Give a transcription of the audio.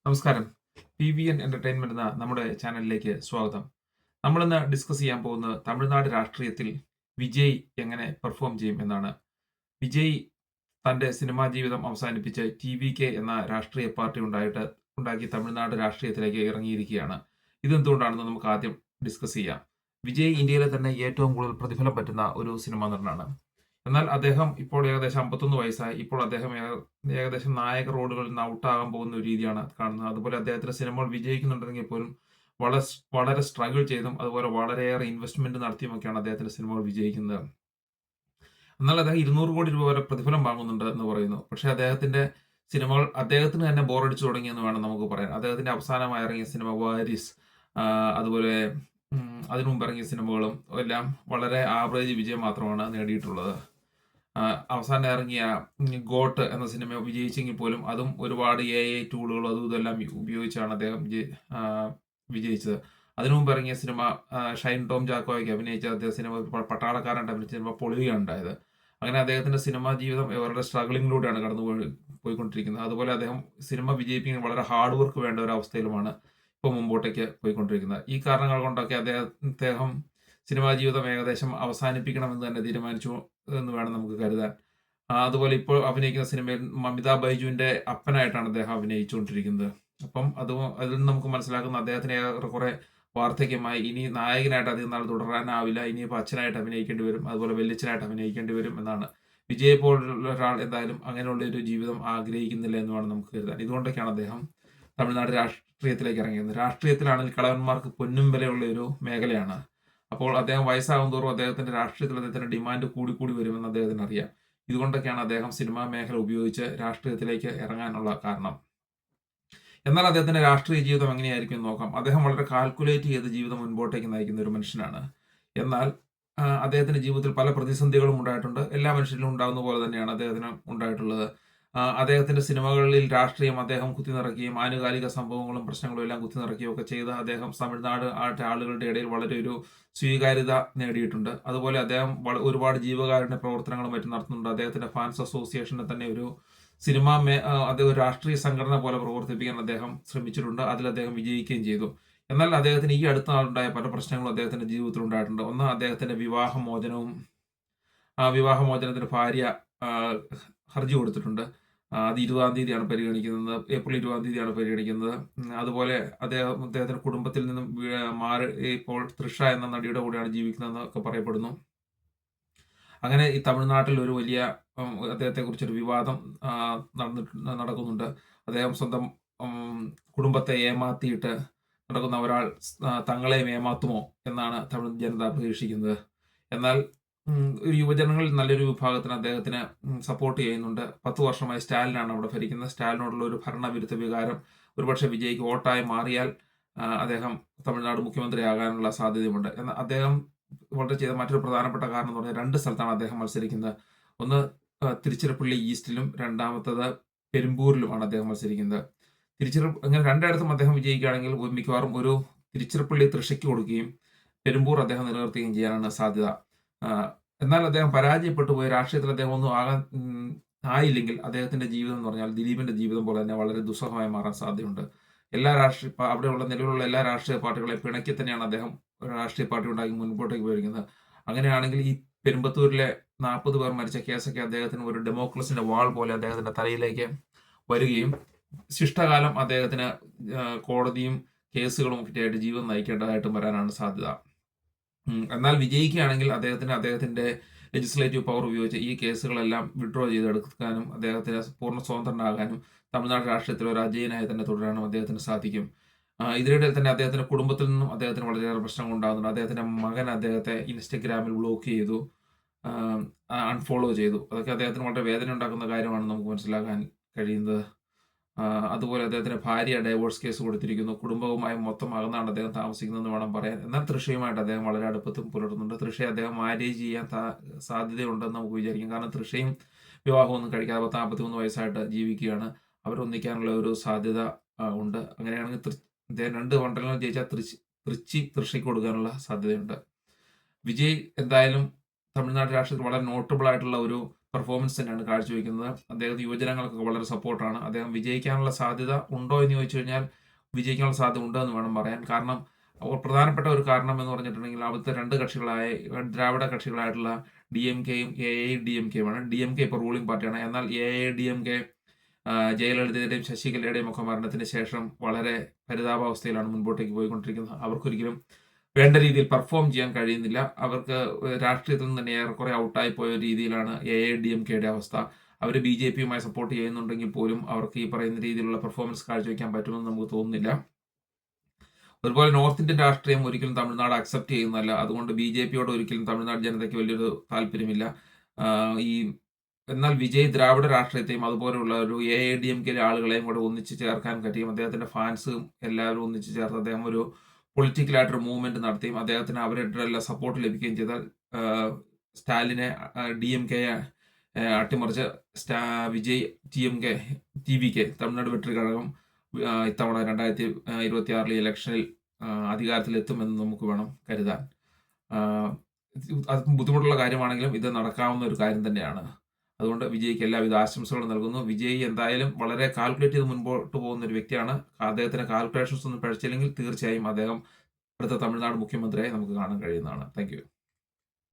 നമസ്കാരം. PVN entertainment എന്ന നമ്മുടെ ചാനലിലേക്ക് സ്വാഗതം. നമ്മളിന്ന് ഡിസ്കസ് ചെയ്യാൻ പോകുന്നത് തമിഴ്നാട് രാഷ്ട്രീയത്തിൽ വിജയ് എങ്ങനെ പെർഫോം ചെയ്യും എന്നാണ്. വിജയ് തന്റെ സിനിമാ ജീവിതം അവസാനിപ്പിച്ച് TVK എന്ന രാഷ്ട്രീയ പാർട്ടി ഉണ്ടാക്കി തമിഴ്നാട് രാഷ്ട്രീയത്തിലേക്ക് ഇറങ്ങിയിരിക്കുകയാണ്. ഇതെന്തുകൊണ്ടാണെന്ന് നമുക്ക് ആദ്യം ഡിസ്കസ് ചെയ്യാം. വിജയ് ഇന്ത്യയിലെ തന്നെ ഏറ്റവും കൂടുതൽ പ്രതിഫലം പറ്റുന്ന ഒരു സിനിമാ നടനാണ്. എന്നാൽ അദ്ദേഹം ഇപ്പോൾ ഏകദേശം 51 വയസ്സായി. ഇപ്പോൾ അദ്ദേഹം ഏകദേശം നായക റോളുകളിൽ നിന്ന് ഔട്ടാകാൻ പോകുന്ന ഒരു രീതിയാണ് കാണുന്നത്. അതുപോലെ അദ്ദേഹത്തിന്റെ സിനിമകൾ വിജയിക്കുന്നുണ്ടെങ്കിൽ പോലും വളരെ വളരെ സ്ട്രഗിൾ ചെയ്തും അതുപോലെ വളരെയേറെ ഇൻവെസ്റ്റ്മെന്റ് നടത്തിയുമൊക്കെയാണ് അദ്ദേഹത്തിന്റെ സിനിമകൾ വിജയിക്കുന്നത്. എന്നാൽ അദ്ദേഹം 200 കോടി രൂപ വരെ പ്രതിഫലം വാങ്ങുന്നുണ്ട് എന്ന് പറയുന്നു. പക്ഷേ അദ്ദേഹത്തിന്റെ സിനിമകൾ അദ്ദേഹത്തിന് തന്നെ ബോറടിച്ചു തുടങ്ങിയെന്ന് വേണം നമുക്ക് പറയാൻ. അദ്ദേഹത്തിന്റെ അവസാനമായി ഇറങ്ങിയ സിനിമ വാരിസ്, അതുപോലെ അതിനു മുമ്പ് ഇറങ്ങിയ സിനിമകളും എല്ലാം വളരെ ആവറേജ് വിജയം മാത്രമാണ് നേടിയിട്ടുള്ളത്. അവസാനം ഇറങ്ങിയ ഗോട്ട് എന്ന സിനിമ വിജയിച്ചെങ്കിൽ പോലും അതും ഒരുപാട് AI ടൂളുകളും അതും ഇതെല്ലാം ഉപയോഗിച്ചാണ് അദ്ദേഹം വിജയിച്ചത്. അതിനു മുമ്പ് ഇറങ്ങിയ സിനിമ ഷൈൻ ടോം ചാക്കോയ്ക്ക് അഭിനയിച്ച അദ്ദേഹം സിനിമ പട്ടാളക്കാരനായിട്ട് അഭിനയിച്ച സിനിമ പൊളിയുകയാണ് ഉണ്ടായത്. അങ്ങനെ അദ്ദേഹത്തിന്റെ സിനിമാ ജീവിതം വളരെ സ്ട്രഗിളിങ്ങിലൂടെയാണ് പോയിക്കൊണ്ടിരിക്കുന്നത്. അതുപോലെ അദ്ദേഹം സിനിമ വിജയിപ്പിക്കാൻ വളരെ ഹാർഡ് വർക്ക് വേണ്ട ഒരു അവസ്ഥയിലുമാണ് ഇപ്പോൾ മുമ്പോട്ടേക്ക് പോയിക്കൊണ്ടിരിക്കുന്നത്. ഈ കാരണങ്ങൾ കൊണ്ടൊക്കെ അദ്ദേഹം സിനിമാ ജീവിതം ഏകദേശം അവസാനിപ്പിക്കണമെന്ന് തന്നെ തീരുമാനിച്ചു എന്ന് വേണം നമുക്ക് കരുതാൻ. അതുപോലെ ഇപ്പോൾ അഭിനയിക്കുന്ന സിനിമയിൽ മമിത ബൈജുവിന്റെ അപ്പനായിട്ടാണ് അദ്ദേഹം അഭിനയിച്ചുകൊണ്ടിരിക്കുന്നത്. അപ്പം അതിൽ നിന്ന് നമുക്ക് മനസ്സിലാക്കുന്ന അദ്ദേഹത്തിന് ഏറെക്കുറെ വാർദ്ധക്യമായി ഇനി നായകനായിട്ട് അധികം നാൾ തുടരാനാവില്ല. ഇനിയിപ്പോൾ അച്ഛനായിട്ട് അഭിനയിക്കേണ്ടി വരും, അതുപോലെ വല്യച്ഛനായിട്ട് അഭിനയിക്കേണ്ടി വരും എന്നാണ്. വിജയ് പോലുള്ള ഒരാൾ എന്തായാലും അങ്ങനെയുള്ള ഒരു ജീവിതം ആഗ്രഹിക്കുന്നില്ല എന്ന് വേണം നമുക്ക് കരുതാൻ. ഇതുകൊണ്ടൊക്കെയാണ് അദ്ദേഹം തമിഴ്നാട് രാഷ്ട്രീയത്തിലേക്ക് ഇറങ്ങിയത്. രാഷ്ട്രീയത്തിലാണെങ്കിൽ കളവന്മാർക്ക് പൊന്നും വിലയുള്ള ഒരു മേഖലയാണ്. അപ്പോൾ അദ്ദേഹം വയസ്സാകും തോറും രാഷ്ട്രീയത്തിൽ അദ്ദേഹത്തിന്റെ ഡിമാൻഡ് കൂടി വരുമെന്ന് അദ്ദേഹത്തിന് അറിയാം. ഇതുകൊണ്ടൊക്കെയാണ് അദ്ദേഹം സിനിമാ മേഖല ഉപയോഗിച്ച് രാഷ്ട്രീയത്തിലേക്ക് ഇറങ്ങാനുള്ള കാരണം. എന്നാൽ അദ്ദേഹത്തിന്റെ രാഷ്ട്രീയ ജീവിതം എങ്ങനെയായിരിക്കും എന്ന് നോക്കാം. അദ്ദേഹം വളരെ കാൽക്കുലേറ്റ് ചെയ്ത് ജീവിതം മുൻപോട്ടേക്ക് നയിക്കുന്ന ഒരു മനുഷ്യനാണ്. എന്നാൽ അദ്ദേഹത്തിന്റെ ജീവിതത്തിൽ പല പ്രതിസന്ധികളും ഉണ്ടായിട്ടുണ്ട്. എല്ലാ മനുഷ്യരിലും ഉണ്ടാകുന്ന പോലെ തന്നെയാണ് അദ്ദേഹത്തിന് ഉണ്ടായിട്ടുള്ളത്. അദ്ദേഹത്തിന്റെ സിനിമകളിൽ രാഷ്ട്രീയം അദ്ദേഹം കുത്തിനിറക്കുകയും ആനുകാലിക സംഭവങ്ങളും പ്രശ്നങ്ങളും എല്ലാം കുത്തിനിറക്കുകയും ഒക്കെ ചെയ്ത് അദ്ദേഹം തമിഴ്നാട് ആളുകളുടെ ഇടയിൽ വളരെ ഒരു സ്വീകാര്യത നേടിയിട്ടുണ്ട്. അതുപോലെ അദ്ദേഹം ഒരുപാട് ജീവകാരുണ്യ പ്രവർത്തനങ്ങളും മറ്റും നടത്തുന്നുണ്ട്. അദ്ദേഹത്തിന്റെ ഫാൻസ് അസോസിയേഷനെ തന്നെ ഒരു അദ്ദേഹം ഒരു രാഷ്ട്രീയ സംഘടന പോലെ പ്രവർത്തിപ്പിക്കാൻ അദ്ദേഹം ശ്രമിച്ചിട്ടുണ്ട്. അതിൽ അദ്ദേഹം വിജയിക്കുകയും ചെയ്തു. എന്നാൽ അദ്ദേഹത്തിന് ഈ അടുത്ത നാളുണ്ടായ പല പ്രശ്നങ്ങളും അദ്ദേഹത്തിന്റെ ജീവിതത്തിൽ ഉണ്ടായിട്ടുണ്ട്. ഒന്ന്, അദ്ദേഹത്തിന്റെ വിവാഹമോചനവും വിവാഹമോചനത്തിന് ഭാര്യ ഹർജി കൊടുത്തിട്ടുണ്ട്. അത് 20-ാം തീയതിയാണ് പരിഗണിക്കുന്നത്. ഏപ്രിൽ 20-ാം തീയതിയാണ് പരിഗണിക്കുന്നത്. അതുപോലെ അദ്ദേഹത്തിന്റെ കുടുംബത്തിൽ നിന്നും മാറി ഇപ്പോൾ തൃഷ എന്ന നടിയുടെ കൂടെയാണ് ജീവിക്കുന്നതെന്നൊക്കെ പറയപ്പെടുന്നു. അങ്ങനെ ഈ തമിഴ്നാട്ടിൽ ഒരു വലിയ അദ്ദേഹത്തെക്കുറിച്ചൊരു വിവാദം നടക്കുന്നുണ്ട്. അദ്ദേഹം സ്വന്തം കുടുംബത്തെ ഏമാത്തിയിട്ട് നടക്കുന്ന ഒരാൾ തങ്ങളെയും ഏമാത്തുമോ എന്നാണ് തമിഴ് ജനത പ്രതീക്ഷിക്കുന്നത്. എന്നാൽ ഒരു യുവജനങ്ങളിൽ നല്ലൊരു വിഭാഗത്തിന് അദ്ദേഹത്തിന് സപ്പോർട്ട് ചെയ്യുന്നുണ്ട്. 10 വർഷമായി സ്റ്റാലിനാണ് അവിടെ ഭരിക്കുന്നത്. സ്റ്റാലിനോടുള്ള ഒരു ഭരണവിരുദ്ധ വികാരം ഒരുപക്ഷെ വിജയ്ക്ക് വോട്ടായി മാറിയാൽ അദ്ദേഹം തമിഴ്നാട് മുഖ്യമന്ത്രിയാകാനുള്ള സാധ്യതയുമുണ്ട്. എന്നാൽ അദ്ദേഹം വളരെ ചെയ്ത മറ്റൊരു പ്രധാനപ്പെട്ട കാരണം എന്ന് പറഞ്ഞാൽ 2 സ്ഥലത്താണ് അദ്ദേഹം മത്സരിക്കുന്നത്. ഒന്ന് തിരുച്ചിറപ്പള്ളി ഈസ്റ്റിലും രണ്ടാമത്തത് പെരുമ്പൂരിലുമാണ് അദ്ദേഹം മത്സരിക്കുന്നത്. അങ്ങനെ രണ്ടിടത്തും അദ്ദേഹം വിജയിക്കുകയാണെങ്കിൽ മിക്കവാറും ഒരു തിരുച്ചിറപ്പള്ളി തൃശയ്ക്ക് കൊടുക്കുകയും പെരുമ്പൂർ അദ്ദേഹം നിലനിർത്തുകയും ചെയ്യാനാണ് സാധ്യത. എന്നാൽ അദ്ദേഹം പരാജയപ്പെട്ടു പോയ രാഷ്ട്രീയത്തിൽ അദ്ദേഹം ഒന്നും ആയില്ലെങ്കിൽ അദ്ദേഹത്തിന്റെ ജീവിതം എന്ന് പറഞ്ഞാൽ ദിലീപിന്റെ ജീവിതം പോലെ തന്നെ വളരെ ദുസ്സഹമായി മാറാൻ സാധ്യതയുണ്ട്. അവിടെയുള്ള നിലവിലുള്ള എല്ലാ രാഷ്ട്രീയ പാർട്ടികളെ പിണക്കി തന്നെയാണ് അദ്ദേഹം രാഷ്ട്രീയ പാർട്ടി ഉണ്ടാക്കി മുൻപോട്ടേക്ക് പോയിരിക്കുന്നത്. അങ്ങനെയാണെങ്കിൽ ഈ പെരുമ്പത്തൂരിലെ 40 പേർ മരിച്ച കേസൊക്കെ അദ്ദേഹത്തിന് ഒരു ഡെമോക്രസിന്റെ വാൾ പോലെ അദ്ദേഹത്തിന്റെ തലയിലേക്ക് വരികയും ശിഷ്ടകാലം അദ്ദേഹത്തിന് കോടതിയും കേസുകളും ഒക്കെ ആയിട്ട് ജീവിതം നയിക്കേണ്ടതായിട്ടും വരാനാണ് സാധ്യത. എന്നാൽ വിജയിക്കുകയാണെങ്കിൽ അദ്ദേഹത്തിന്റെ ലെജിസ്ലേറ്റീവ് പവർ ഉപയോഗിച്ച് ഈ കേസുകളെല്ലാം വിഡ്രോ ചെയ്തെടുക്കാനും അദ്ദേഹത്തിന് പൂർണ്ണ സ്വതന്ത്രനാകാനും തമിഴ്നാട് രാഷ്ട്രീയത്തിൽ ഒരു അജയനായി തന്നെ തുടരാനും അദ്ദേഹത്തിന് സാധിക്കും. ഇതിനിടയിൽ തന്നെ അദ്ദേഹത്തിന്റെ കുടുംബത്തിൽ നിന്നും അദ്ദേഹത്തിന് വളരെയേറെ പ്രശ്നങ്ങൾ ഉണ്ടാകുന്നുണ്ട്. അദ്ദേഹത്തിന്റെ മകൻ അദ്ദേഹത്തെ ഇൻസ്റ്റഗ്രാമിൽ ബ്ലോക്ക് ചെയ്തു, അൺഫോളോ ചെയ്തു. അതൊക്കെ അദ്ദേഹത്തിന് വളരെ വേദന ഉണ്ടാക്കുന്ന കാര്യമാണ് നമുക്ക് മനസ്സിലാക്കാൻ കഴിയുന്നത്. അതുപോലെ അദ്ദേഹത്തിന്റെ ഭാര്യ ഡൈവോഴ്സ് കേസ് കൊടുത്തിരിക്കുന്നു. കുടുംബവുമായി മൊത്തം അകന്നാണ് അദ്ദേഹം താമസിക്കുന്നതെന്ന് വേണം പറയാൻ. എന്നാൽ തൃഷയുമായിട്ട് അദ്ദേഹം വളരെ അടുപ്പത്തും പുലർത്തുന്നുണ്ട്. തൃഷയെ അദ്ദേഹം മാരേജ് ചെയ്യാൻ സാധ്യതയുണ്ടെന്ന് നമുക്ക് വിചാരിക്കും. കാരണം തൃഷയും വിവാഹമൊന്നും കഴിക്കാതെ 43 വയസ്സായിട്ട് ജീവിക്കുകയാണ്. അവരൊന്നിക്കാനുള്ള ഒരു സാധ്യത ഉണ്ട്. അങ്ങനെയാണെങ്കിൽ അദ്ദേഹം 2 മണ്ഡലങ്ങൾ ജയിച്ചാൽ തൃശയ്ക്ക് കൊടുക്കാനുള്ള സാധ്യതയുണ്ട്. വിജയ് എന്തായാലും തമിഴ്നാട് രാഷ്ട്രീയത്തിൽ വളരെ നോട്ടബിൾ ആയിട്ടുള്ള ഒരു പെർഫോമൻസ് തന്നെയാണ് കാഴ്ചവെക്കുന്നത്. അദ്ദേഹത്തിന് യുവജനങ്ങൾക്കൊക്കെ വളരെ സപ്പോർട്ടാണ്. അദ്ദേഹം വിജയിക്കാനുള്ള സാധ്യത ഉണ്ടോ എന്ന് ചോദിച്ചു കഴിഞ്ഞാൽ വിജയിക്കാനുള്ള സാധ്യത ഉണ്ടെന്ന് വേണം പറയാൻ. കാരണം പ്രധാനപ്പെട്ട ഒരു കാരണം എന്ന് പറഞ്ഞിട്ടുണ്ടെങ്കിൽ അവിടുത്തെ 2 കക്ഷികളായ ദ്രാവിഡ കക്ഷികളായിട്ടുള്ള DMKയും AIADMKയുമാണ്. DMK ഇപ്പോൾ റൂളിംഗ് പാർട്ടിയാണ്. എന്നാൽ AIADMK ജയലളിതയുടെയും ശശികലയുടെയും ഒക്കെ മരണത്തിന് ശേഷം വളരെ പരിതാപാവസ്ഥയിലാണ് മുൻപോട്ടേക്ക് പോയിക്കൊണ്ടിരിക്കുന്നത്. അവർക്കൊരിക്കലും വേണ്ട രീതിയിൽ പെർഫോം ചെയ്യാൻ കഴിയുന്നില്ല. അവർക്ക് രാഷ്ട്രീയത്തിൽ നിന്ന് തന്നെ ഏറെക്കുറെ ഔട്ടായി പോയ രീതിയിലാണ് AIADMKയുടെ അവസ്ഥ. അവർ BJPയുമായി സപ്പോർട്ട് ചെയ്യുന്നുണ്ടെങ്കിൽ പോലും അവർക്ക് ഈ പറയുന്ന രീതിയിലുള്ള പെർഫോമൻസ് കാഴ്ചവെക്കാൻ പറ്റുമെന്ന് നമുക്ക് തോന്നുന്നില്ല. അതുപോലെ നോർത്ത് ഇന്ത്യൻ രാഷ്ട്രീയം ഒരിക്കലും തമിഴ്നാട് അക്സെപ്റ്റ് ചെയ്യുന്നതല്ല. അതുകൊണ്ട് BJPയോട് ഒരിക്കലും തമിഴ്നാട് ജനതയ്ക്ക് വലിയൊരു താല്പര്യമില്ല. ഈ എന്നാൽ വിജയ് ദ്രാവിഡ രാഷ്ട്രീയത്തെയും അതുപോലെയുള്ള ഒരു AIADMKയിലെ ആളുകളെയും കൂടെ ഒന്നിച്ച് ചേർക്കാൻ കഴിയും. അദ്ദേഹത്തിന്റെ ഫാൻസും എല്ലാവരും ഒന്നിച്ച് ചേർത്ത് അദ്ദേഹം ഒരു പൊളിറ്റിക്കലായിട്ടൊരു മൂവ്മെന്റ് നടത്തിയും അദ്ദേഹത്തിന് അവരുടെ എല്ലാം സപ്പോർട്ട് ലഭിക്കുകയും ചെയ്താൽ സ്റ്റാലിനെ DMKയെ അട്ടിമറിച്ച് വിജയ് TVK തമിഴ്നാട് വെട്രി കഴകം ഇത്തവണ 2026 ഇലക്ഷനിൽ അധികാരത്തിലെത്തുമെന്ന് നമുക്ക് വേണം കരുതാൻ. അത് ബുദ്ധിമുട്ടുള്ള കാര്യമാണെങ്കിലും ഇത് നടക്കാവുന്ന ഒരു കാര്യം തന്നെയാണ്. അതുകൊണ്ട് വിജയ്ക്ക് എല്ലാവിധ ആശംസകളും നൽകുന്നു. വിജയ് എന്തായാലും വളരെ കാൽക്കുലേറ്റ് ചെയ്ത് മുൻപോട്ട് പോകുന്ന ഒരു വ്യക്തിയാണ്. അദ്ദേഹത്തിന് കാൽക്കുലേഷൻസ് ഒന്നും പഴിച്ചില്ലെങ്കിൽ തീർച്ചയായും അദ്ദേഹം അടുത്ത തമിഴ്നാട് മുഖ്യമന്ത്രിയായി നമുക്ക് കാണാൻ കഴിയുന്നതാണ്. Thank you.